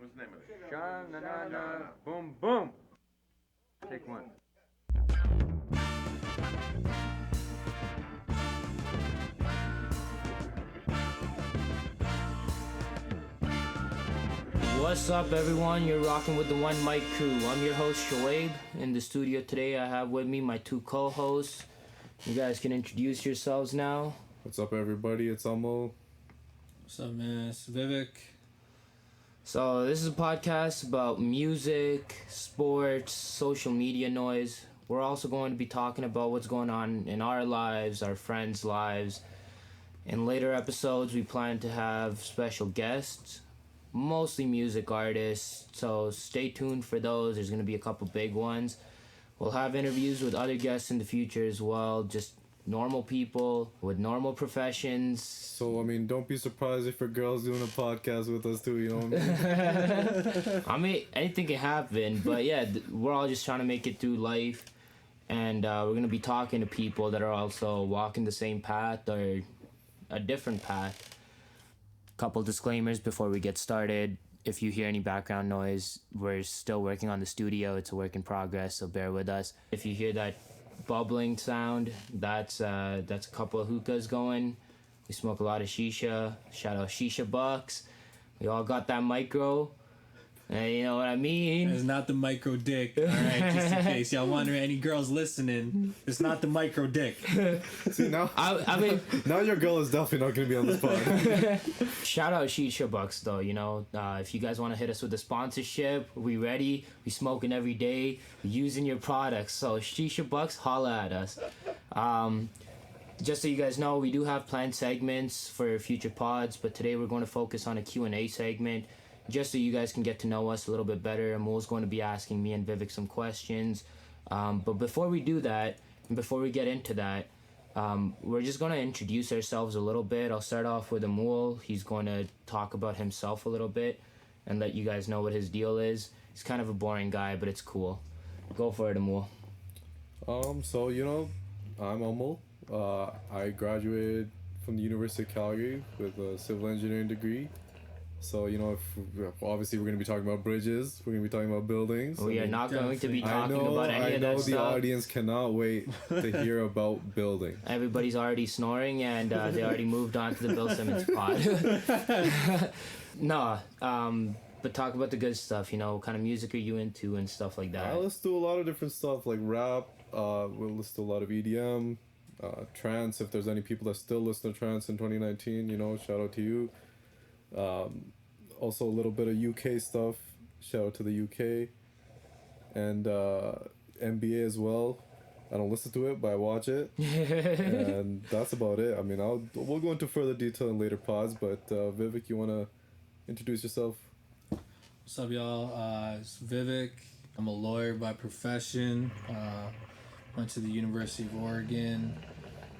What's the name of it? Sha-na-na-na, boom, boom. Take one. What's up, everyone? You're rocking with the One Mic Crew. I'm your host, Shoaib. In the studio today, I have with me my two co-hosts. You guys can introduce yourselves now. What's up, everybody? It's Amo. What's up, man? It's Vivek. So this is a podcast about music, sports, social media noise. We're also going to be talking about what's going on in our lives, our friends' lives. In later episodes, we plan to have special guests, mostly music artists, so stay tuned for those. There's going to be a couple big ones. We'll have interviews with other guests in the future as well, just normal people with normal professions. So, I mean, don't be surprised if a girl's doing a podcast with us too, you know what I mean? I mean, anything can happen, but yeah, we're all just trying to make it through life, and we're going to be talking to people that are also walking the same path or a different path. Couple disclaimers before we get started. If you hear any background noise, we're still working on the studio. It's a work in progress, so bear with us. If you hear that bubbling sound, that's a couple of hookahs going. We smoke a lot of shisha. Shout out Shisha Bucks. We all got that micro. You know what I mean? It's not the micro dick. All right, just in case y'all wonder, any girls listening, it's not the micro dick. See, now, I mean, now your girl is definitely not going to be on this pod. shout out Shisha Bucks though. You know, if you guys want to hit us with a sponsorship, we ready. We smoking every day. We using your products. So Shisha Bucks, holla at us. Just so you guys know, we do have planned segments for future pods, but today we're going to focus on a Q&A segment, just so you guys can get to know us a little bit better. Amul's going to be asking me and Vivek some questions. But before we do that, and before we get into that, we're just going to introduce ourselves a little bit. I'll start off with Amul. He's going to talk about himself a little bit and let you guys know what his deal is. He's kind of a boring guy, but it's cool. Go for it, Amul. So, you know, I'm Amul. I graduated from the University of Calgary with a civil engineering degree. So, you know, obviously we're going to be talking about bridges, we're going to be talking about buildings. We are not going to be talking about any I of know that the stuff. audience cannot wait to hear about building. Everybody's already snoring, and they already moved on to the Bill Simmons pod. No, but talk about the good stuff, you know, what kind of music are you into and stuff like that. I listen to a lot of different stuff like rap, we'll listen to a lot of EDM, trance, if there's any people that still listen to trance in 2019, you know, shout out to you. Also a little bit of UK stuff, shout out to the UK, and NBA as well. I don't listen to it, but I watch it, and that's about it. I mean, we'll go into further detail in later pods, but Vivek, you want to introduce yourself? What's up, y'all? It's Vivek. I'm a lawyer by profession. Went to the University of Oregon,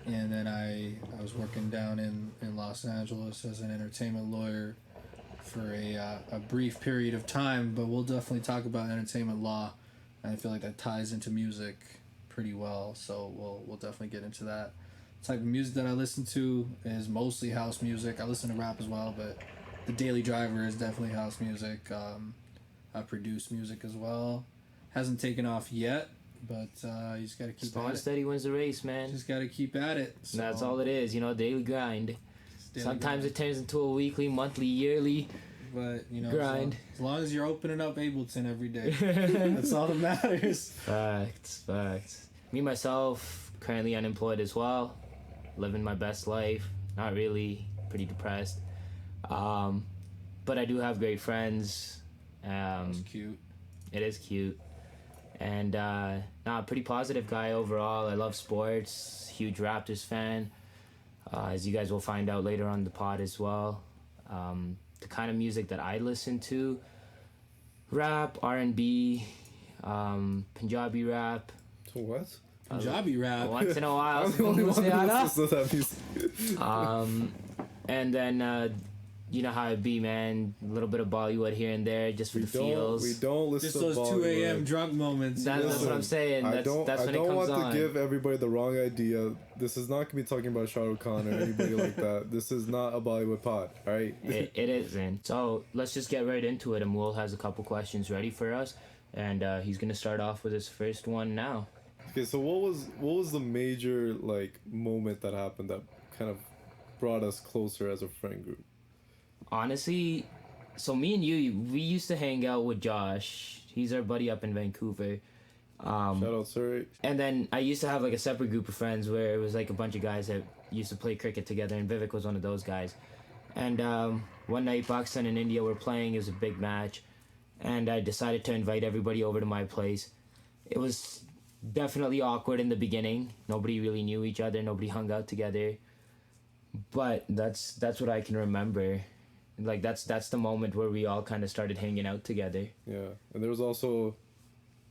and then I was working down in Los Angeles as an entertainment lawyer for a brief period of time, but we'll definitely talk about entertainment law, and I feel like that ties into music pretty well, so we'll definitely get into that. The type of music that I listen to is mostly house music. I listen to rap as well, but the daily driver is definitely house music. I produce music as well. Hasn't taken off yet, but you just gotta keep Slow at and it. steady wins the race, man. Just gotta keep at it. So, That's all it is, you know, daily grind. daily Sometimes grind. it turns into a weekly, monthly, yearly. But you know, grind. As long as you're opening up Ableton every day, that's all that matters. Facts. Me, myself, currently unemployed as well. Living my best life. Not really. Pretty depressed. But I do have great friends. That's cute. It is cute. And, pretty positive guy overall. I love sports. Huge Raptors fan. As you guys will find out later on the pod as well. The kind of music that I listen to, rap, R&B, Punjabi rap. So what? Punjabi rap. Once in a while. I'm the only one who listens to that music. And then you know how it be, man. A little bit of Bollywood here and there, just for We the don't. feels. We don't listen Just to those 2 a.m. Bollywood. drunk moments. That's what Listen, I'm saying. I That's don't. when I it don't comes want on. to give everybody the wrong idea. This is not gonna be talking about Shah Rukh Khan or anybody like that. This is not a Bollywood pod. All right. It isn't. So let's just get right into it. Amul has a couple questions ready for us, and he's gonna start off with his first one now. Okay. So what was the major like moment that happened that kind of brought us closer as a friend group? Honestly, so me and you, we used to hang out with Josh. He's our buddy up in Vancouver. Shout out, Surrey. And then I used to have like a separate group of friends where it was like a bunch of guys that used to play cricket together, and Vivek was one of those guys. And one night, Pakistan and India were playing. It was a big match, and I decided to invite everybody over to my place. It was definitely awkward in the beginning. Nobody really knew each other. Nobody hung out together. But that's what I can remember. Like that's the moment where we all kind of started hanging out together. Yeah, and there was also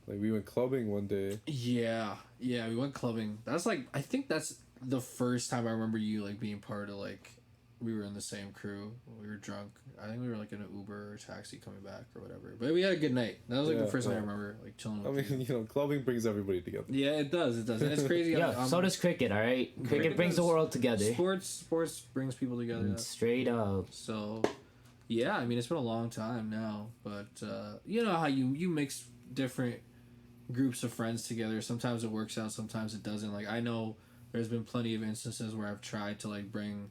like we went clubbing one day. Yeah, we went clubbing. That's like, I think that's the first time I remember you like being part of like, we were in the same crew. We were drunk. I think we were like in an Uber or taxi coming back or whatever. But we had a good night. That was like Yeah, the first time I yeah. remember like chilling I with you. mean, clubbing brings everybody together. Yeah, it does. And it's crazy. Yeah, so does cricket. All right, cricket brings the does. world together. Sports brings people together. Straight up. So, yeah, I mean, it's been a long time now, but you know how you mix different groups of friends together. Sometimes it works out, sometimes it doesn't. Like, I know there's been plenty of instances where I've tried to like bring,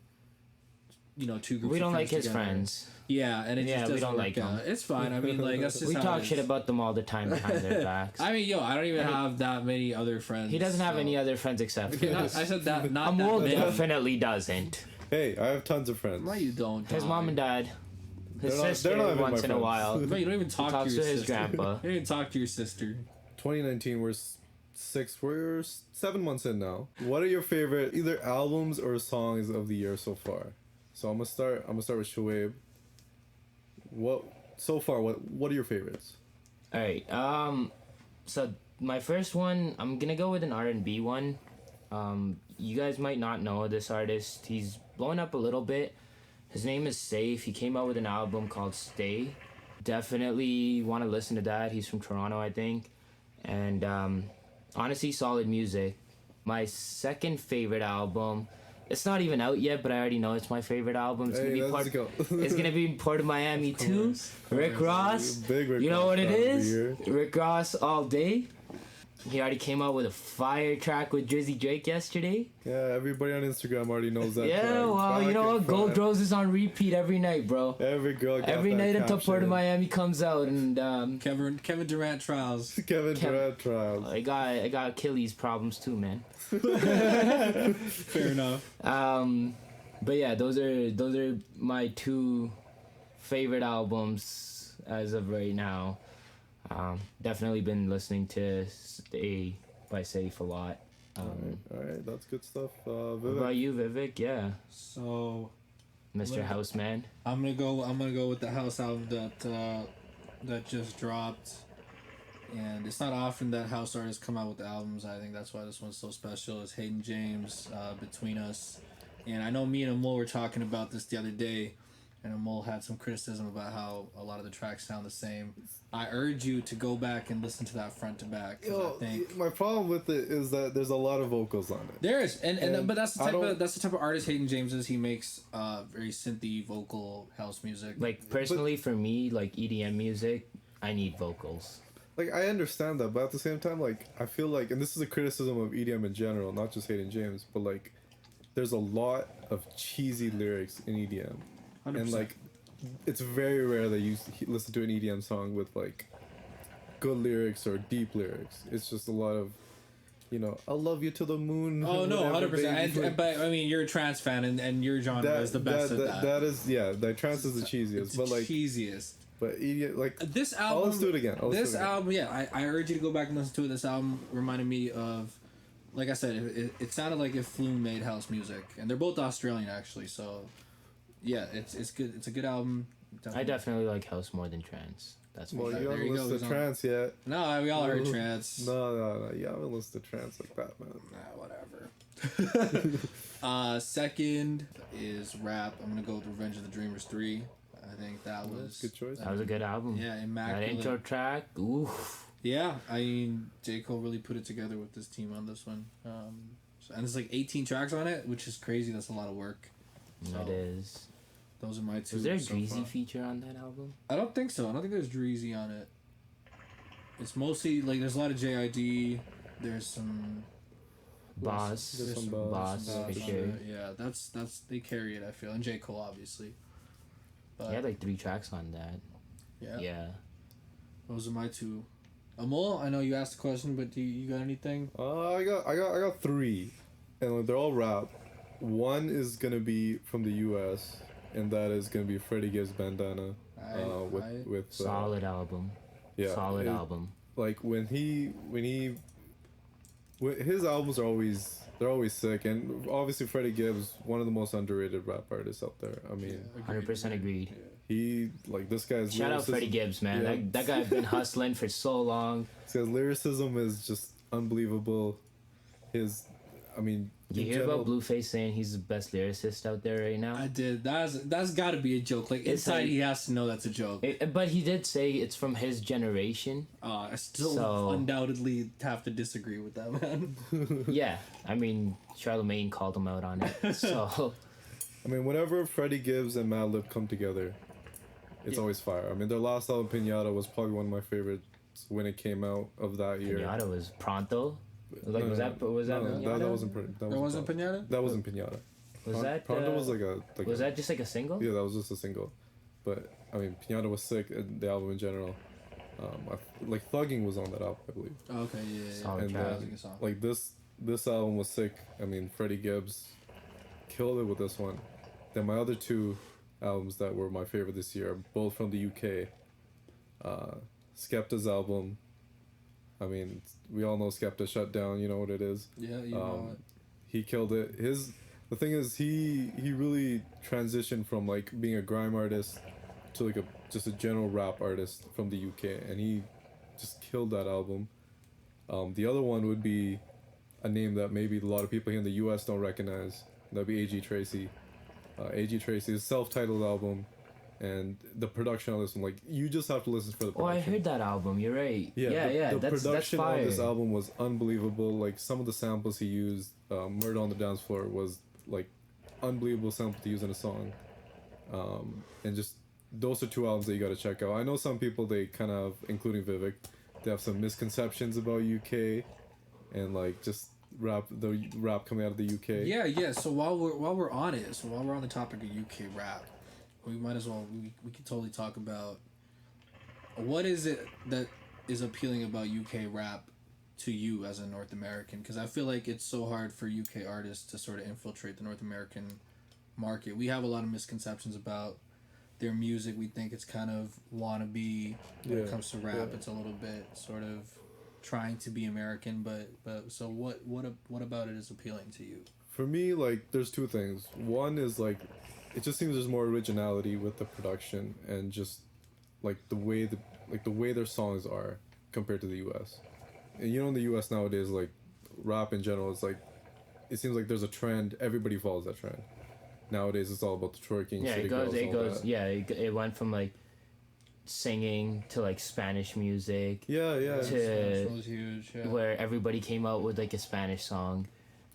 two groups. We of don't like friends his together. friends. Yeah, and it Yeah, just we doesn't don't work like out. them. It's fine. I mean, like that's just We how talk it shit is. about them all the time behind their backs. I mean, I don't even have that many other friends. He doesn't have so- any other friends except for Okay, I us. said that. Not Amul that many. definitely doesn't. Hey, I have tons of friends. No, you don't. His mom and dad. His They're not- sister they're not even once my in a friends. while. But you don't even talk talks to your to his sister. grandpa. You don't even talk to your sister. 2019, we're 7 months in now. What are your favorite either albums or songs of the year so far? So I'm gonna start with Shoaib. What are your favorites? All right. So my first one, I'm gonna go with an R&B one. You guys might not know this artist. He's blowing up a little bit. His name is Safe. He came out with an album called Stay. Definitely want to listen to that. He's from Toronto, I think. And honestly, solid music. My second favorite album, it's not even out yet, but I already know it's my favorite album. It's Hey, gonna be let's go. It's gonna be Port of Miami too. Rick Ross. Big Rick You know Ross what it fan of the is? year. Rick Ross all day. He already came out with a fire track with Drizzy Drake yesterday. Yeah, everybody on Instagram already knows that. Yeah, track. well, you Back know and what? Gold front. Rose is on repeat every night, bro. Every girl got Every that night until caption. Port of Miami comes out, and Kevin Durant trials. Kevin Durant trials. I got Achilles problems too, man. Fair enough. But yeah, those are my two favorite albums as of right now. Definitely been listening to Stay by Safe a lot. All right, that's good stuff. What Vivek. about you, Vivek? Yeah, So Mr. Houseman. I'm gonna go with the house album that just dropped. And it's not often that house artists come out with albums. I think that's why this one's so special. It's Hayden James, Between Us. And I know me and Amol were talking about this the other day, and Amol had some criticism about how a lot of the tracks sound the same. I urge you to go back and listen to that front to back. 'Cause Yo, I think my problem with it is that there's a lot of vocals on it. there is, and but that's the I don't- type of artist Hayden James is. He makes very synthy vocal house music. Like personally, for me, like EDM music, I need vocals. Like, I understand that, but at the same time, like, I feel like, and this is a criticism of EDM in general, not just Hayden James, but like, there's a lot of cheesy lyrics in EDM, 100%. and like, it's very rare that you listen to an EDM song with like good lyrics or deep lyrics. It's just a lot of, I love you to the moon. Oh no, whatever, 100%. baby. But I mean, you're a trance fan, and your genre is the best at that. That is, yeah, that trance is the cheesiest, It's but the like, cheesiest. but EDM, like, This album. let's do it again. This album, yeah, I urge you to go back and listen to it. This album reminded me of, like I said, it sounded like if Flume made house music, and they're both Australian actually. So, yeah, it's good. It's a good album. I definitely like house more than trance. That's for Well, sure. you There haven't you go, listened he's to on- trance yet. No, we all heard trance. No, you haven't listened to trance like that, man. Nah, whatever. Second is rap. I'm gonna go with Revenge of the Dreamers 3. I think that was Good choice. That was a good album. Yeah, That immaculate. intro track, oof. Yeah, I mean J. Cole really put it together with this team on this one. And there's like 18 tracks on it, which is crazy. That's a lot of work. So, It is. Those are my two. Was there a so Dreezy far. feature on that album? I don't think so. I don't think there's Dreezy on it. It's mostly like there's a lot of JID. There's some Boss. There's some some Boss, Boss for on sure. it. Yeah, that's they carry it. I feel, and J. Cole obviously. But He had like 3 tracks on that. yeah, Yeah. those are my two. Amol, I know you asked the question, but do you got anything? I got 3, and they're all rap. One is gonna be from the U.S., and that is gonna be Freddie Gibbs Bandana. With Solid album. yeah, Solid it- album. Like his albums are always sick, and obviously Freddie Gibbs, one of the most underrated rap artists out there. I mean, 100% agreed. he like this guy's Shout out lyricism- Freddie Gibbs, man. Yeah. That guy been hustling for so long. This guy's lyricism is just unbelievable. I mean, You in hear general- about Blueface saying he's the best lyricist out there right now? I did. That's got to be a joke. Like It's inside, like- he has to know that's a joke. But he did say it's from his generation. I still So- undoubtedly have to disagree with that, man. Yeah, I mean, Charlemagne called him out on it. So, I mean, whenever Freddie Gibbs and Madlib come together, it's Yeah. always fire. I mean, their last album, Pinata, was probably one of my favorites when it came out of that year. Pinata was Pronto. Like, was that no, Pinata? that wasn't Pinata. There wasn't Pinata. That wasn't Pinata. Was that Pronto was like a was that just like a single? yeah, that was just a single. But I mean, Pinata was sick. The album in general, like Thugging was on that album, I believe. Oh, okay, yeah. Solid And track. That was a good song. like this album was sick. I mean, Freddie Gibbs killed it with this one. Then my other 2 albums that were my favorite this year are both from the UK. Skepta's album. I mean, we all know Skepta shut down. You know what it is. Yeah, you know it. He killed it. The thing is, he really transitioned from like being a grime artist to like just a general rap artist from the UK, and he just killed that album. The other one would be a name that maybe a lot of people here in the U.S. don't recognize. That'd be A.G. Tracy. A.G. Tracy's self-titled album, and the production on this one, like, you just have to listen for the Oh, I production. heard that album. You're right. Yeah, the that's production fire. on this album was unbelievable. Like, some of the samples he used, Murder on the Dance Floor was like unbelievable sample to use in a song. And just those are 2 albums that you got to check out. I know some people, they kind of, including Vivek, they have some misconceptions about UK and like just the rap coming out of the UK. Yeah. So while we're on it, so while we're on the topic of UK rap, we might as well we could totally talk about what is it that is appealing about UK rap to you as a North American, because I feel like it's so hard for UK artists to sort of infiltrate the North American market. We have a lot of misconceptions about their music. We think it's kind of wannabe when it Yeah, comes to rap. yeah. It's a little bit sort of trying to be American, but so what about it is appealing to you? For me, like, there's 2 things. One is like, it just seems there's more originality with the production and just like the way their songs are compared to the U.S. And you know, in the U.S. nowadays, like, rap in general is like, it seems like there's a trend. Everybody follows that trend. Nowadays, it's all about the twerking. Yeah, city it goes. girls, It all goes. that. Yeah, it went from like singing to like Spanish music, Yeah, yeah. To- Smash was huge. Yeah. where everybody came out with like a Spanish song.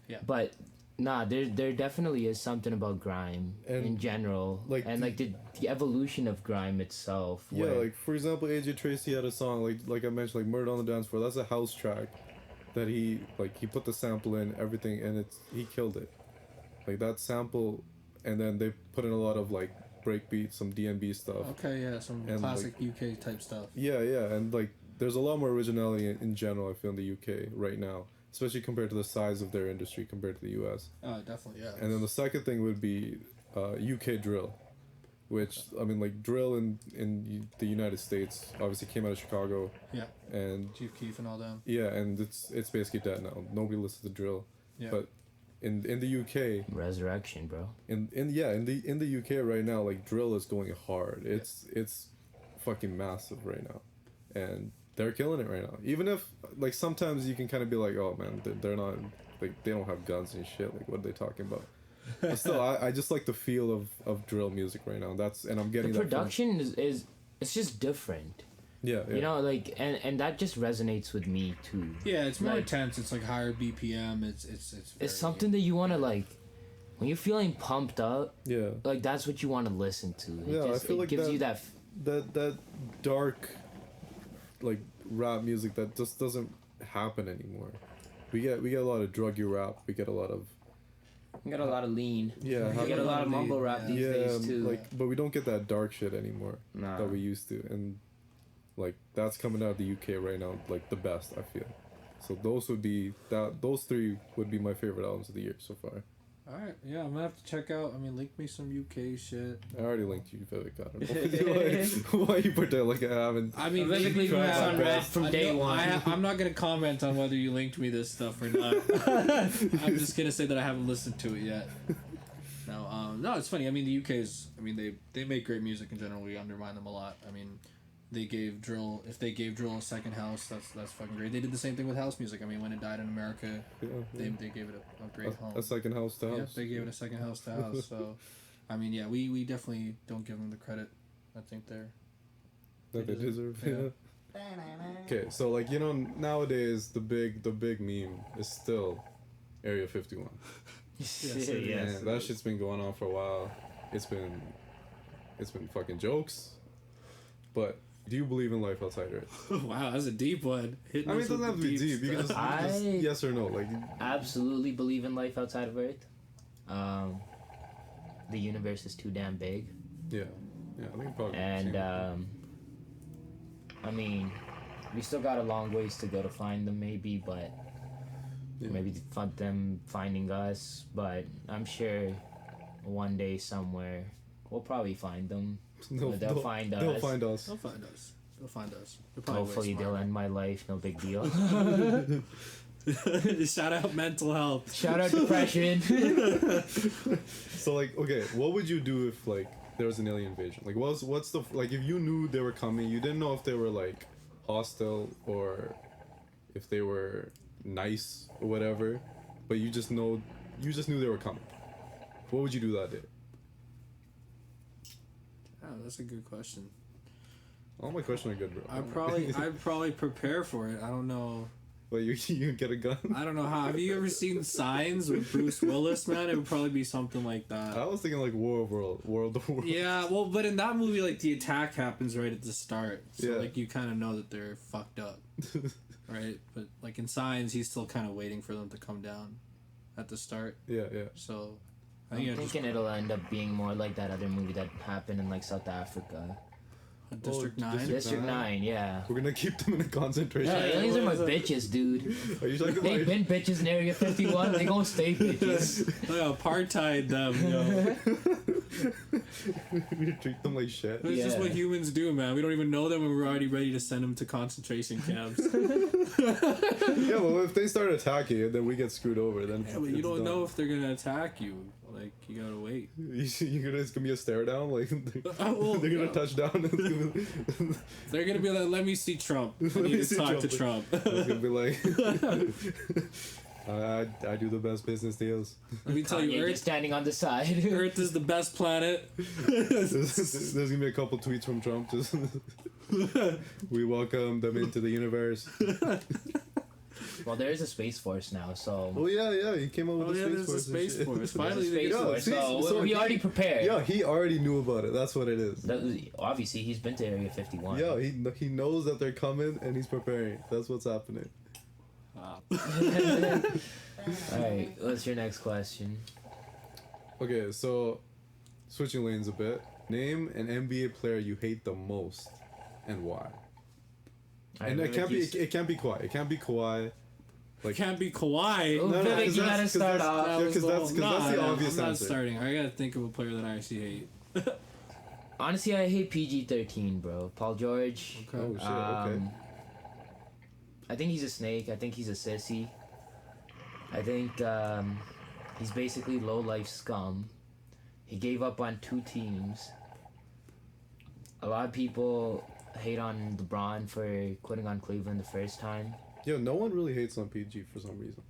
Yeah. But nah, there definitely is something about grime And, in general, like, and like the evolution of grime itself. Yeah, where- like for example, AJ Tracy had a song like I mentioned, like Murder on the Dance Floor. That's a house track that he put the sample in, everything, and he killed it. Like that sample, and then they put in a lot of like breakbeat, some DnB stuff. Okay, yeah, some And, classic UK type stuff. Yeah, and like there's a lot more originality in general, I feel, in the UK right now, especially compared to the size of their industry compared to the US. Oh, definitely, yeah. And then the second thing would be UK drill, which I mean, like drill in the United States obviously came out of Chicago, yeah, and Chief Keef and all them. yeah, and it's basically dead now. Nobody listens to drill. Yeah. But in the UK, Resurrection, bro. in the UK right now, like drill is going hard. It's fucking massive right now, and they're killing it right now. Even if like sometimes you can kind of be like, oh man, they're not Like they don't have guns and shit. Like what are they talking about? But still, I just like the feel of drill music right now. And I'm The getting that from- production is it's just different. yeah, yeah. You know, like and that just resonates with me too. Yeah, it's more Like- intense. It's like higher BPM. It's very, It's something that you want to like when you're feeling pumped up. yeah. Like that's what you want to listen to. It Yeah, I just, feel it like gives that- you that. That dark, like rap music that just doesn't happen anymore. We get a lot of druggy rap. We get a lot of You got a lot of lean. yeah. You how- get a lot of lean, mumble rap yeah. these yeah, days too. like but we don't get that dark shit anymore Nah. that we used to, and like that's coming out of the UK right now, like the best I feel. So those three would be my favorite albums of the year so far. All right, yeah, I'm gonna have to check out. I mean, link me some UK shit. I already linked you, Vivek. I don't know why you pretend like I haven't. I mean, Basically, you we have- on rap from I day know- one. I'm not gonna comment on whether you linked me this stuff or not. I'm just gonna say that I haven't listened to it yet. No, it's funny. I mean, the UK's. I mean, they make great music in general. We undermine them a lot. I mean, they gave drill. If they gave drill a second house, that's fucking great. They did the same thing with house music. I mean, when it died in America, Yeah, they gave it a great home. a second house to Yeah, house. they gave it a second house to house. So, I mean, yeah, we definitely don't give them the credit. I think they're. that they They deserve. deserve, Yeah. Okay, so like nowadays the big meme is still Area 51. Yes, Man, that shit's been going on for a while. It's been fucking jokes. But do you believe in life outside Earth? Wow, that's a deep one. Hitting I mean, it us doesn't with have to the be deep. You can just, stuff. I- yes or no. Like, Absolutely believe in life outside of Earth. The universe is too damn big, yeah, I think probably. and same. I mean, we still got a long ways to go to find them, maybe, but Yeah. maybe them finding us. But I'm sure one day somewhere we'll probably find them. they'll find They'll us. find us. They'll find us. They'll find us. They're probably way Hopefully they'll smarter. end my life. No big deal. Shout out mental health. Shout out depression. So like, okay, what would you do if like there was an alien invasion? Like, what's the like if you knew they were coming, you didn't know if they were like hostile or if they were nice or whatever, but you just knew they were coming. What would you do that day? Oh, that's a good question. All my questions are good, bro. I'd probably prepare for it. I don't know. Wait, you get a gun? I don't know how. Have you ever seen Signs with Bruce Willis, man? It would probably be something like I that. was thinking like World of Worlds. Yeah, well, but in that movie, like the attack happens right at the start, so Yeah. like you kind of know that they're fucked up, right? But like in Signs, he's still kind of waiting for them to come down at the start. Yeah. So I I'm think I just thinking it'll end up being more like that other movie that happened in like South Africa. District Oh, 9. District 9, yeah. We're gonna keep them in a concentration. Yeah, Yeah, aliens are my what is it? bitches, dude. Are you talking They've about? been bitches in Area 51. They gonna stay bitches. Like apartheid them, yo. We treat them like shit. That's just Yeah. what humans do, man. We don't even know them and we're already ready to send them to concentration camps. Yeah, well, if they start attacking and then we get screwed over, then Yeah, but you don't know if they're gonna attack you. Like, you gotta wait. it's gonna be a stare down. Like well, they're gonna yeah. touch down. And it's gonna, They're gonna be like, let me see Trump. I Let me need to see talk to Trump. Trump. it's gonna be like, I do the best business deals. Let me tell Kanye you, just Earth, standing on the side. Earth is the best planet. There's gonna be a couple tweets from Trump. Just we welcome them into the universe. Well, there is a space force now, so. Oh yeah, he came up with Oh the yeah, Space there's a Force. and Space shit. Force. There's a Finally, they space get Yeah, force, see, so so we he- already prepared. Yeah, he already knew about it. That's what it is. Obviously, he's been to Area 51. Yeah, he knows that they're coming and he's preparing. That's what's happening. Alright, what's your next question? Okay, so switching lanes a bit. Name an NBA player you hate the most, and why? And it can't be. It can't be Kawhi. It can't be Kawhi. Like Can't be Kawhi. Oh, Vivek, 'cause you that's- gotta 'cause start that's- off. Yeah, because that's the Nah, obvious I'm not answer. starting. I gotta think of a player that I actually hate. Honestly, I hate PG-13, bro. Paul George. Okay. Oh shit. Okay. I think he's a snake. I think he's a sissy. I think he's basically low-life scum. He gave up on 2 teams. A lot of people hate on LeBron for quitting on Cleveland the first time. Yo, no one really hates on PG for some reason.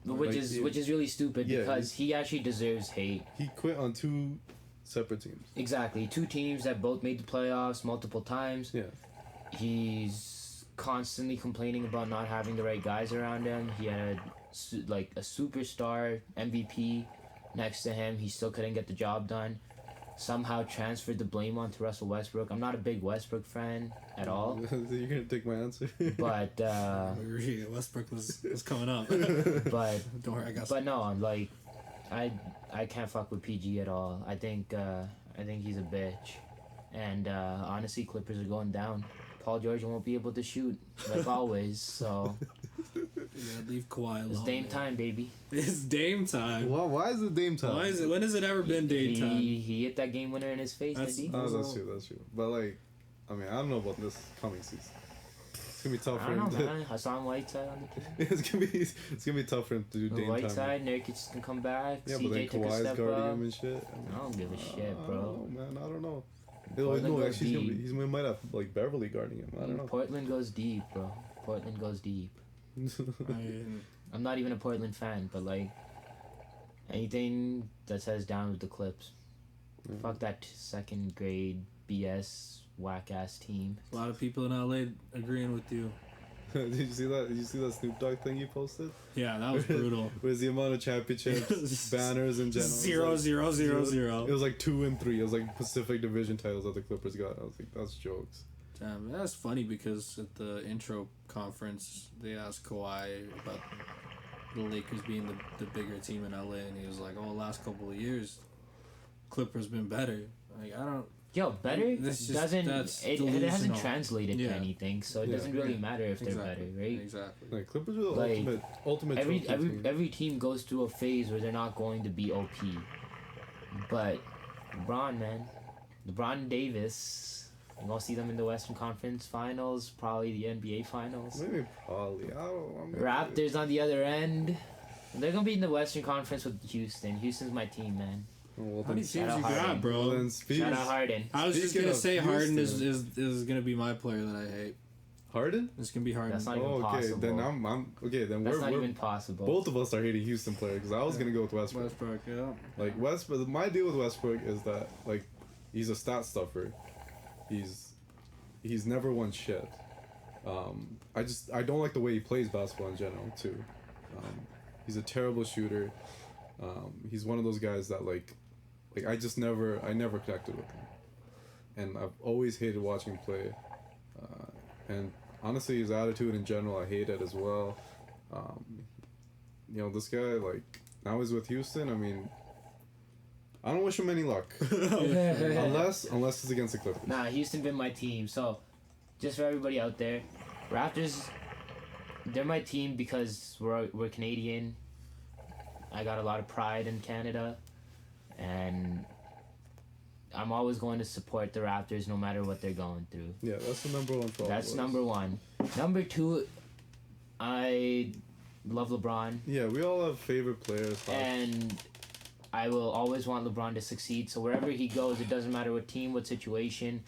which is really stupid Yeah, because he actually deserves hate. He quit on 2 separate teams. Exactly, 2 teams that both made the playoffs multiple times. Yeah. He's constantly complaining about not having the right guys around him. He had a superstar MVP next to him. He still couldn't get the job done. Somehow transferred the blame onto Russell Westbrook. I'm not a big Westbrook fan at all, You're gonna take my answer. but Westbrook was coming up. but Don't worry, I got. but no, like I can't fuck with PG at all. I think he's a bitch, and honestly, Clippers are going down. Paul George won't be able to shoot like always, so Yeah, leave Kawhi alone. it's Dame time, baby. It's Dame time. Why is it Dame time? Why is it? When has it ever been Dame time? He hit that game winner in his face, That's- did he? Oh, that's true. But like, I mean, I don't know about this coming season. It's gonna be tough I for don't him. know, man. Hassan Whiteside on the team. It's gonna be tough for him to do Dame time. Whiteside, Nurkic can come back. Yeah, but then CJ took a Kawhi's step guarding up. him and shit. I don't give a shit, I bro. don't know, man. I don't know. Portland No, goes actually, deep. he might have like Beverly guarding him. I don't know. Portland goes deep, bro. Portland goes deep. I mean, I'm not even a Portland fan, but like anything that says down with the Clips. Fuck that second grade BS whack ass team. a lot of people in LA agreeing with you. Did you see that? Did you see that Snoop Dogg thing he posted? Yeah, that was brutal. Where's the amount of championships, banners in general? Zero, zero, zero, zero. It was like 2 and 3. It was like Pacific Division titles that the Clippers got. I was like, that's jokes. Damn, that's funny because at the intro conference, they asked Kawhi about the Lakers being the bigger team in LA, and he was like, "Oh, last couple of years, Clippers been better." Like, I don't. Yo, better That's just- doesn't that's it hasn't delusional. translated to Yeah. anything, so it Yeah. doesn't really matter if they're Exactly. better, right? Exactly. Like Clippers are the Like, ultimate Every trophy team. every team goes through a phase where they're not going to be OP. But LeBron, man, LeBron Davis, you're gonna see them in the Western Conference Finals, probably the NBA Finals. Maybe probably. I'm Raptors on the other end. They're gonna be in the Western Conference with Houston. Houston's my team, man. Well, How many then, teams out you Harden. got, bro? well, then speak. Shout out Harden. I was just Speaking gonna of say Harden Houston. is gonna be my player that I hate. Harden? It's gonna be Harden. That's not even Oh, okay. possible. Then I'm okay. Then That's we're not even possible. both of us are hating Houston players because I was gonna go with Westbrook. Westbrook, yeah. Like Westbrook, my deal with Westbrook is that like he's a stat stuffer. He's never won shit. I don't like the way he plays basketball in general too. He's a terrible shooter. He's one of those guys that like I never connected with him, and I've always hated watching him play. And honestly, his attitude in general, I hate it as well. This guy like now he's with Houston. I mean, I don't wish him any luck. unless it's against the Clippers. Nah, Houston been my team. So, just for everybody out there, Raptors, they're my team because we're Canadian. I got a lot of pride in Canada, and I'm always going to support the Raptors no matter what they're going through. Yeah, that's the number one for all That's of us. number one. Number two, I love LeBron, Yeah, we all have favorite players. and I will always want LeBron to succeed. So wherever he goes, it doesn't matter what team, what situation,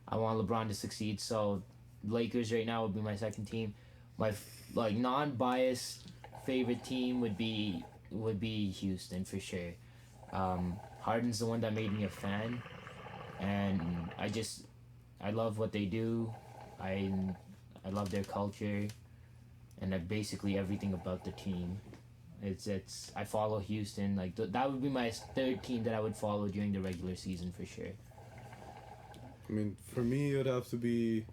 I want LeBron to succeed. So Lakers right now would be my second team. My non-biased favorite team would be Houston for sure. Harden's the one that made me a fan, and I love what they do. I love their culture, and basically everything about the team. It's I follow Houston, like that would be my third team that I would follow during the regular season for sure. I mean, for me, it would have to be.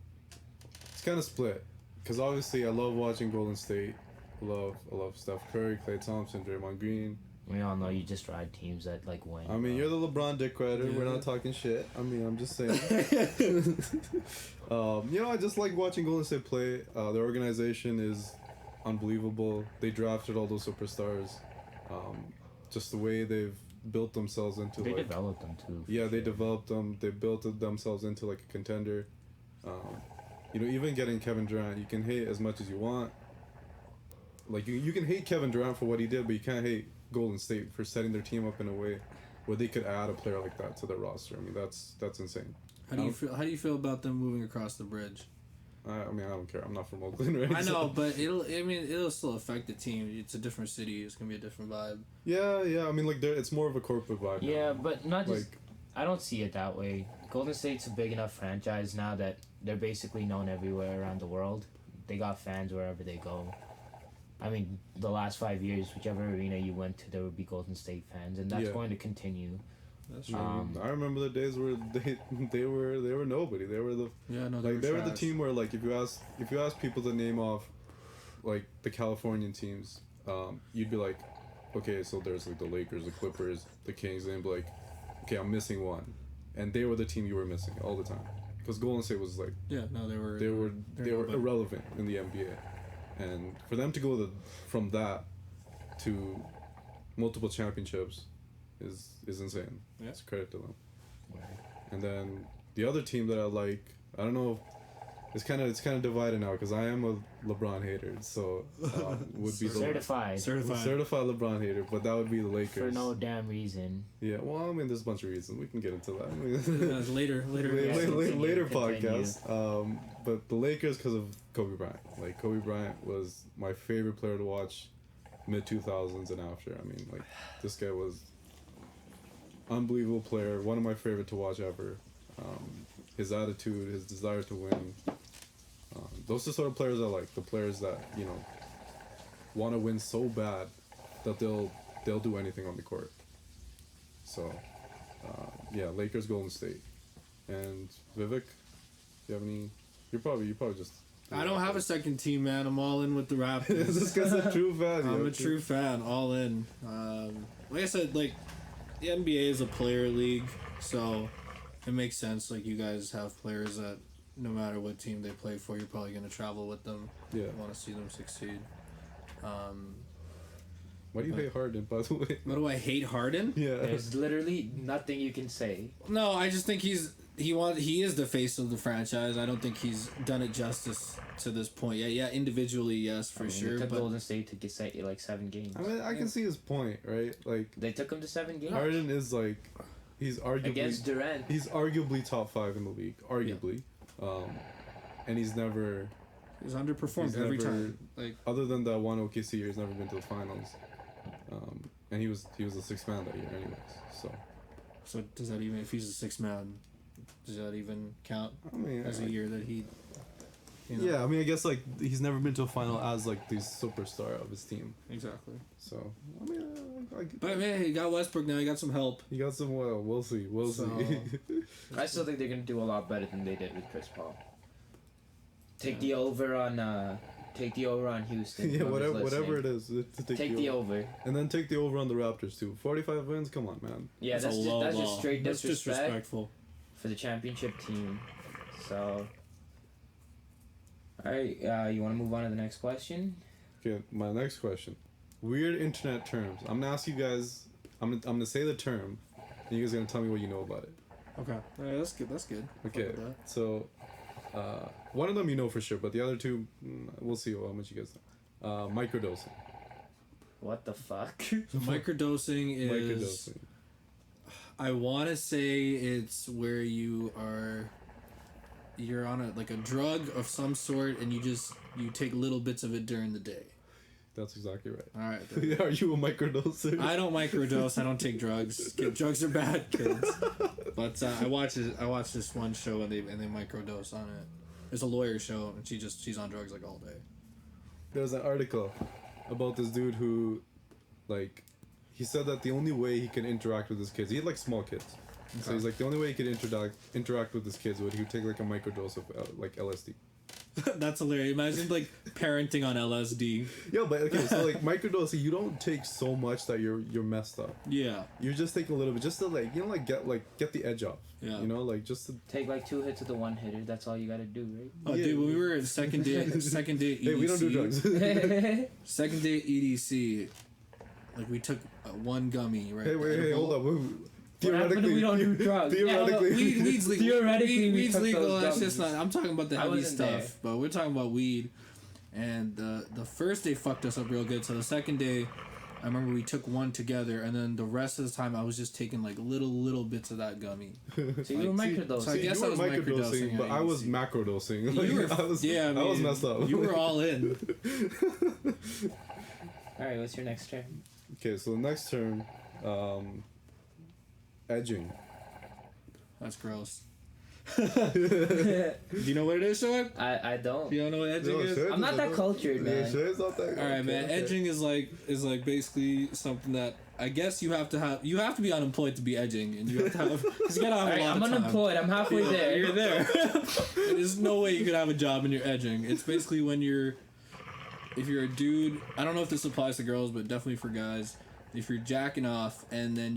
It's kind of split, because obviously I love watching Golden State. I love Steph Curry, Klay Thompson, Draymond Green. We all know you just ride teams that like win. I mean, bro. you're the LeBron dick rider. We're not talking shit. I mean, I'm just saying. I just like watching Golden State play. Their organization is unbelievable. They drafted all those superstars. Just the way they've built themselves into They like. developed them too. Yeah, they developed them. They built themselves into like a contender. Even getting Kevin Durant, you can hate as much as you want. Like you can hate Kevin Durant for what he did, but you can't hate Golden State for setting their team up in a way where they could add a player like that to their roster. I mean, that's insane. How do you feel? How do you feel about them moving across the bridge? I mean, I don't care. I'm not from Oakland, right? I know, So- but it'll still affect the team. It's a different city. It's gonna be a different vibe. Yeah. I mean, like, it's more of a corporate vibe. now. Yeah, but not just. Like, I don't see it that way. Golden State's a big enough franchise now that they're basically known everywhere around the world. They got fans wherever they go. I mean, the last 5 years, whichever arena you went to, there would be Golden State fans, and that's Yeah. going to continue. That's I, true. mean, I remember the days where they were nobody. They were the Yeah, no, they were the trash. team where, like, if you ask people to name off, like, the Californian teams, you'd be like, okay, so there's like the Lakers, the Clippers, the Kings, and they'd be like, okay, I'm missing one, and they were the team you were missing all the time, because Golden State was like Yeah, no, they were they were irrelevant in the NBA, and for them to go from that to multiple championships is insane. Yeah. It's a credit to them. And then the other team that I like, I don't know, it's kind of divided now because I am a LeBron hater, so would be the Certified. certified LeBron hater, but that would be the Lakers. For no damn reason. Yeah, well, I mean, there's a bunch of reasons. We can get into that. That's later. Later Continue. podcast. But the Lakers because of Kobe Bryant. Like, Kobe Bryant was my favorite player to watch mid 2000s and after. I mean, like, this guy was unbelievable player, one of my favorite to watch ever. His attitude, his desire to win. Those are the sort of players I like. The players that, you know, want to win so bad that they'll do anything on the court. So, yeah, Lakers, Golden State, and Vivek. Do you have any? You probably just. I don't have a second team, man. I'm all in with the Raptors. This guy's a true fan. I'm a true fan, all in. Like I said, like the NBA is a player league, so it makes sense. Like, you guys have players that no matter what team they play for, you're probably gonna travel with them. Yeah. You want to see them succeed. Why do you hate Harden, by the way? What do I hate Harden? Yeah. There's literally nothing you can say. No, I just think he is the face of the franchise. I don't think he's done it justice to this point. Yeah, individually, yes, for I mean, sure. It took But Golden State to get set like 7 games. I mean, I can see his point, right? Like, They took him to 7 games Harden is like, he's arguably against Durant. he's arguably top 5 in the league, arguably, and he's never, he's underperformed he's every never- time. Like, other than that one OKC year, he's never been to the finals, and he was the 6th man that year, anyways. so does that even, if he's a 6th man, does that even count I mean, as a year that he? You know? yeah, I mean, I guess like he's never been to a final as like the superstar of his team. Exactly. So I mean, But man, he got Westbrook now. He got some help. he got some. Well, we'll see. So- I still think they're gonna do a lot better than they did with Chris Paul. Take the over on Houston. yeah, whoever's whatever it listening. is, to Take the over. and then take the over on the Raptors too. 45 wins. Come on, man. Yeah, That's a that's low just ball. straight That's disrespect disrespectful. for the championship team. So, all right, you want to move on to the next question? Okay, my next question. Weird internet terms. I'm gonna ask you guys. I'm gonna say the term, and you guys are gonna tell me what you know about it. Okay. Yeah, that's good. That's good. Okay. Fuck with that. So, one of them you know for sure, but the other two, we'll see how much you guys know. Microdosing. What the fuck? So microdosing is. Microdosing. I want to say it's where you're on a drug of some sort, and you take little bits of it during the day. That's exactly right. All right. then. Are you a microdoser? I don't microdose. I don't take drugs. Drugs are bad, kids. But I watch this one show and they microdose on it. It's a lawyer show, and she's on drugs like all day. There's an article about this dude who, like, he said that the only way he can interact with his kids, he had like small kids. So Okay. he's like, the only way he could interact with his kids would he would take like a microdose of like LSD. That's hilarious. Imagine like parenting on LSD. Yeah, but okay, so like microdosing, you don't take so much that you're messed up. Yeah. You're just taking a little bit, just to like, you know, get the edge off. Yeah. You know, like just to. Take like 2 hits of the one hitter. That's all you gotta do, right? Oh, Yeah. dude, when we were at second day EDC. Hey, we don't do drugs. Second day EDC, like we took one gummy, right? Hey, wait, hey, hold up. What happened to we don't do drugs? Theoretically, Weed's legal. Theoretically, we Weed's took legal. those That's gummies. just not. I'm talking about the I heavy wasn't stuff, there. but we're talking about weed. And the first day fucked us up real good. So the second day, I remember we took one together, and then the rest of the time I was just taking like little bits of that gummy. So you were microdosing. So I guess you I were was microdosing, but yeah, I you was see. macrodosing. You were, I was, yeah, I was messed up. You were all in. All right, what's your next term? Okay, so the next term, edging. That's gross. Do you know what it is, Sean? I don't. You don't know what edging is? I'm not that cultured, man. Not that. All right, man. Edging is like basically something that I guess you have to be unemployed to be edging, and you have to have because you gotta have All right, a lot I'm of time. unemployed. I'm halfway there. You're there. There's no way you could have a job and you're edging. It's basically if you're a dude. I don't know if this applies to girls, but definitely for guys. If you're jacking off and then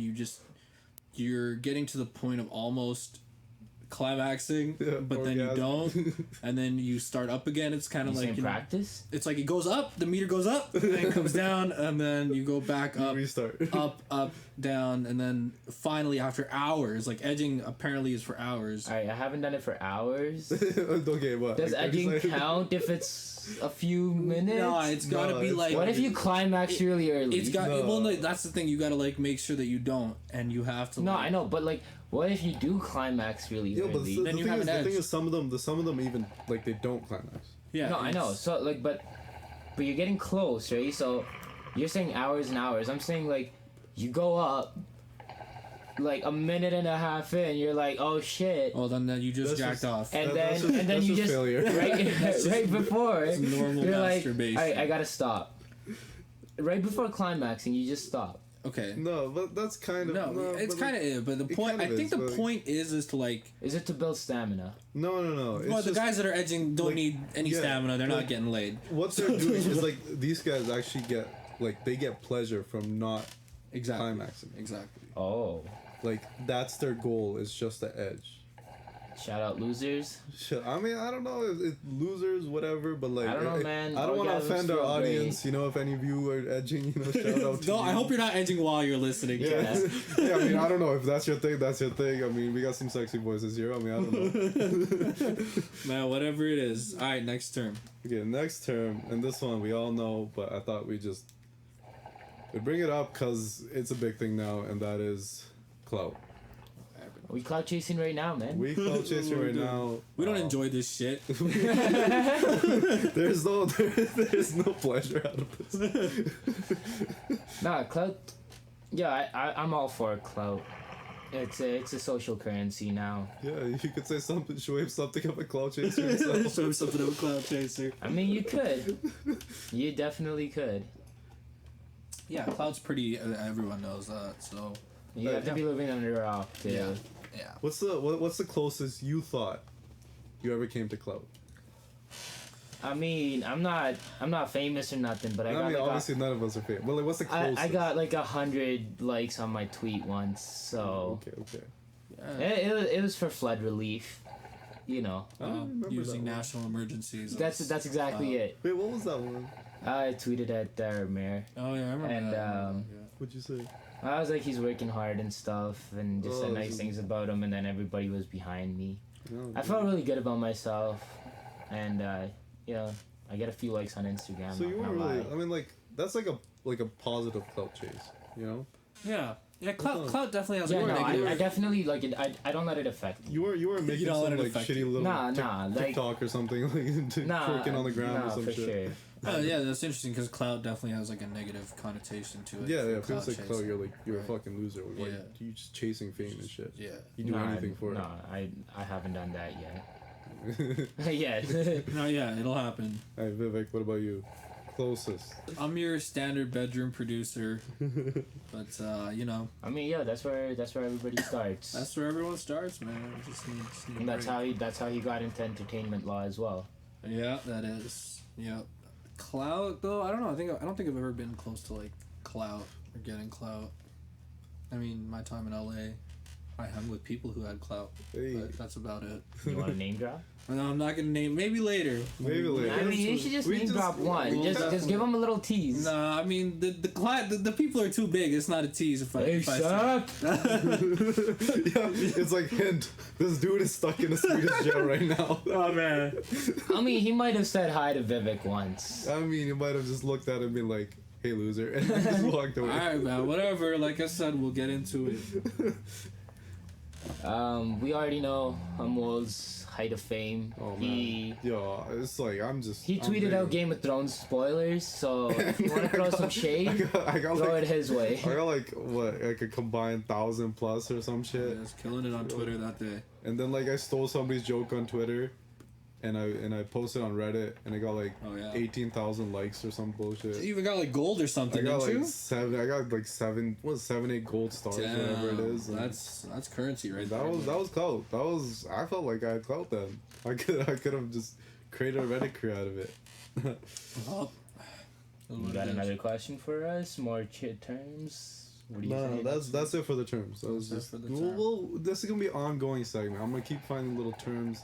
you're getting to the point of almost climaxing, Yeah, but then you orgasm. don't, and then you start up again. It's kind of You like saying practice? it's like it goes up, the meter goes up, and then it comes down, and then you go back up, Restart. up, down, and then finally after hours, like edging apparently is for hours. All right, I haven't done it for hours. Okay, what? Does like 30 edging seconds? count if it's a few minutes? No, it's gotta No, be it's like. What if you climax really early? It's got No. well. No, that's the thing. You gotta like make sure that you don't, and you have to. No, like, I know, but like, what if you do climax really Yeah, but early? the, Then the you thing have is, an the thing edge. is, some of them even like they don't climax. Yeah. No, I know. it's- So like, but you're getting close, right? So you're saying hours and hours. I'm saying like, you go up, like a minute and a half in, you're like, oh shit, Well, then you just That's jacked just- off. and that's then just- you that's just failure. right before It's normal you're like, masturbation. I gotta stop. Right before climaxing, you just stop. Okay. No, but that's kind of No, it's but kind of it, but the point. kind I of think is, the but- point is to like. Is it to build stamina? no. It's Well, the just, guys that are edging don't like, need any yeah, stamina. They're like- not getting laid. what they're doing is like these guys actually get like they get pleasure from not Exactly. climaxing. Exactly. Oh, Like that's their goal is just the edge. shout out losers. Shit, I mean, I don't know if losers, whatever, but like I don't know, man. I don't want to Orgasms offend our feel audience. You know, if any of you are edging, you know, shout out to No, you. I hope you're not edging while you're listening. Yeah. Kaz. Yeah, I mean, I don't know if that's your thing. That's your thing. I mean, we got some sexy voices here. I mean, I don't know. Man, whatever it is. All right, next term. Okay, next term, and this one we all know, but I thought we bring it up because it's a big thing now, and that is clout. We cloud chasing right now, man. We clout chasing right now. We don't enjoy this shit. There's no pleasure out of this. Nah, clout. Yeah, I'm all for clout. It's a social currency now. Yeah, you could say something, wave something of a clout chaser yourself. Show something of a cloud chaser. I mean, you could. You definitely could. Yeah, cloud's pretty. Everyone knows that. So You have to be living under a rock to. yeah. What's the closest you thought you ever came to clout? I mean, I'm not famous or nothing, but I I got mean, like obviously none of us are famous. Well, like, what's the closest? I got like 100 likes on my tweet once, so Okay. it was for flood relief, you know. I don't remember Using that one. national emergencies. That's exactly it. Wait, what was that one? I tweeted at our mayor. Oh yeah, I remember And, that. What'd you say? I was like, he's working hard and stuff, and just said Oh, nice so- things about him, and then everybody was behind me. No, I felt really good about myself, and you know, I get a few likes on Instagram. So you not weren't gonna really. lie. I mean, like that's like a positive clout chase. You know, Yeah, cloud definitely has Yeah, a no, negative. I definitely like it. I don't let it affect me. you weren't making don't let some it like affect shitty you. little Nah, like- TikTok or something like twerking on the ground or some for shit. sure. Oh yeah, that's interesting because cloud definitely has like a negative connotation to it. Yeah, for yeah. People say cloud clout, chasing. you're a Right. fucking loser. Like, Yeah. you just chasing fame and shit. Yeah. You do anything for No, I haven't done that yet. it. Yet. No, yeah, it'll happen. Hey Vivek, what about you? Closest. I'm your standard bedroom producer, but you know, I mean, yeah, that's where everybody starts. that's where everyone starts, man. Just need a and break. that's how he got into entertainment law as well. Yeah, that is. Yeah, clout though. I don't know. I don't think I've ever been close to like clout or getting clout. I mean, my time in LA, I hung with people who had clout, Hey, but that's about it. You want to name drop? No, I'm not gonna name. Maybe later. maybe later. I mean, you should just We name drop one. we'll Just definitely- give him a little tease. Nah, I mean the people are too big. It's not a tease if I. Hey, if I sup? Yeah, it's like hint. This dude is stuck in a Swedish jail right now. Oh man. I mean, he might have said hi to Vivek once. I mean, you might have just looked at him and been like, "Hey, loser," and just walked away. All right, man. Whatever. Like I said, we'll get into it. We already know Amol's height of fame. Oh man, He it's like I'm tweeted out Game of Thrones spoilers, so if you want to throw some shade, I got throw like, it his way. I got like what, like a combined 1,000+ or some shit. Yeah, I was killing it on Twitter that day. And then like I stole somebody's joke on Twitter, and I posted on Reddit, and I got like Oh, yeah. 18,000 likes or some bullshit. You even got like gold or I something, got didn't like you? seven. I got like 8 gold stars, whatever it is. And That's currency right there. that was clout. I felt like I had clout then. I could have just created a Reddit career out of it. Well, You got another question for us? More terms? What do you No, think? that's it for the terms. That was That's it just for the term. well, this is gonna be an ongoing segment. I'm gonna keep finding little terms,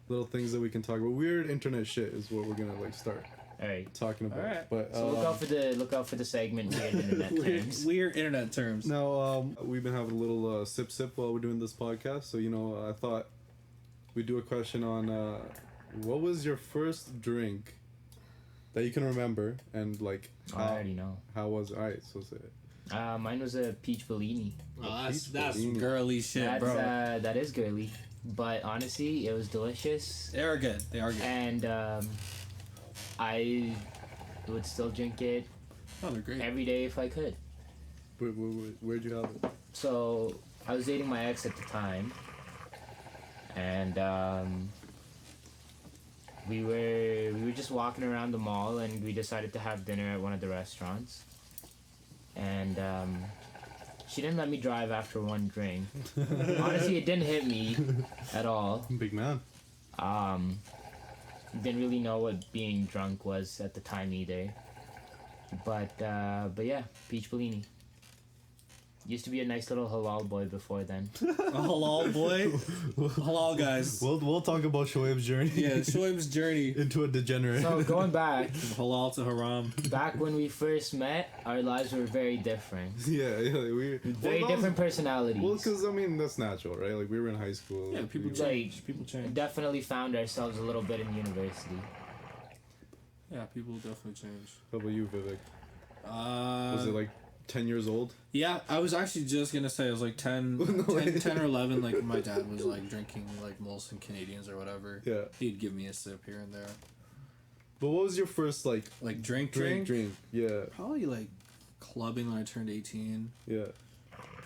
little things that we can talk about. Weird internet shit is what we're gonna like start All right. talking about. Alright. But So look out for the segment weird internet terms. weird internet terms. now we've been having a little sip while we're doing this podcast. So I thought we'd do a question on what was your first drink that you can remember, and like I already know. how was it? Alright, so say it. Mine was a peach Bellini. Oh, Peach that's Bellini. girly shit, bro. That is girly, but honestly, it was delicious, They are good. They are good. and I would still drink it Oh, they're great. every day if I could. Where'd you have it? So I was dating my ex at the time, and we were just walking around the mall, and we decided to have dinner at one of the restaurants, and she didn't let me drive after one drink. Honestly, it didn't hit me at all. Big man. Didn't really know what being drunk was at the time either. But yeah, peach Bellini. Used to be a nice little halal boy before then. A halal boy. Halal guys. We'll talk about Shoaib's journey. Yeah, Shoaib's journey. into a degenerate. So going back, Halal to haram. back when we first met, our lives were very different. yeah, we Very different personalities. Well, because I mean that's natural, right? Like we were in high school. Yeah, people we, change. People change. Definitely found ourselves a little bit in university. Yeah, people definitely change. How about you, Vivek? Was it like 10 years old? Yeah, I was actually just gonna say it was like 10, No way. 10 or 11. Like my dad was like drinking like Molson Canadians or whatever. Yeah. He'd give me a sip here and there. But what was your first like Like drink. Yeah, Probably like clubbing when I turned 18. yeah.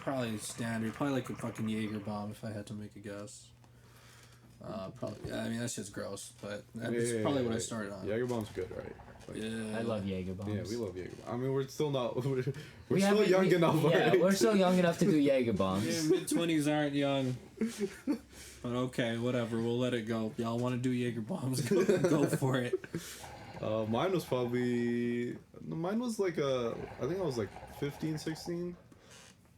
Probably standard. Probably like a fucking Jaeger bomb if I had to make a guess. Probably. Yeah, I mean that shit's gross, but that's probably what I started on. Jaeger bomb's good, right? Like, Yeah. I love Jaeger bombs. Yeah, we love Jaeger. I mean, we're still not. We're We still haven't- young we- enough. Yeah, right? we're still young enough to do Jaeger bombs. Yeah, mid-20s aren't young. But okay, whatever. We'll let it go. Y'all want to do Jaeger bombs? Go for it. Mine was like I think I was like 15, 16.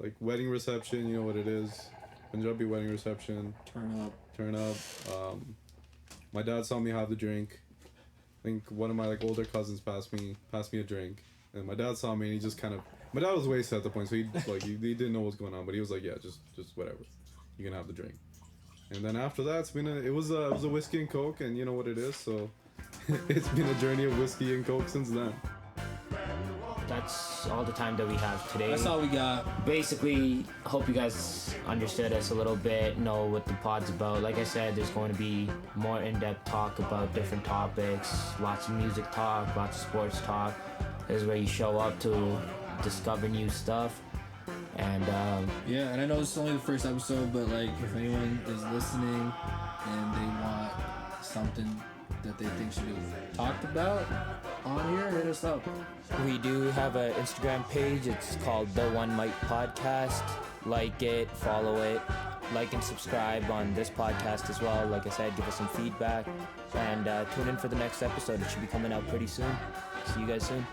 Like wedding reception, you know what it is. Punjabi wedding reception. Turn up. My dad saw me have the drink. I think one of my like older cousins passed me a drink, and my dad saw me and he just kind of. My dad was wasted at the point, so he didn't know what was going on, but he was like, yeah, just whatever, you can have the drink. And then after that, it was a whiskey and coke, and you know what it is, so it's been a journey of whiskey and coke since then. That's all the time that we have today. That's all we got. Basically, hope you guys understood us a little bit, know what the pod's about. Like I said, there's going to be more in-depth talk about different topics, lots of music talk, lots of sports talk. This is where you show up to discover new stuff. And Yeah, and I know this is only the first episode, but like if anyone is listening and they want something that they think should be talked about on here, hit us up. we do have an Instagram page. It's called The One Mic Podcast. Like it, follow it, like and subscribe on this podcast as well. Like I said, give us some feedback, and tune in for the next episode. It should be coming out pretty soon. See you guys soon.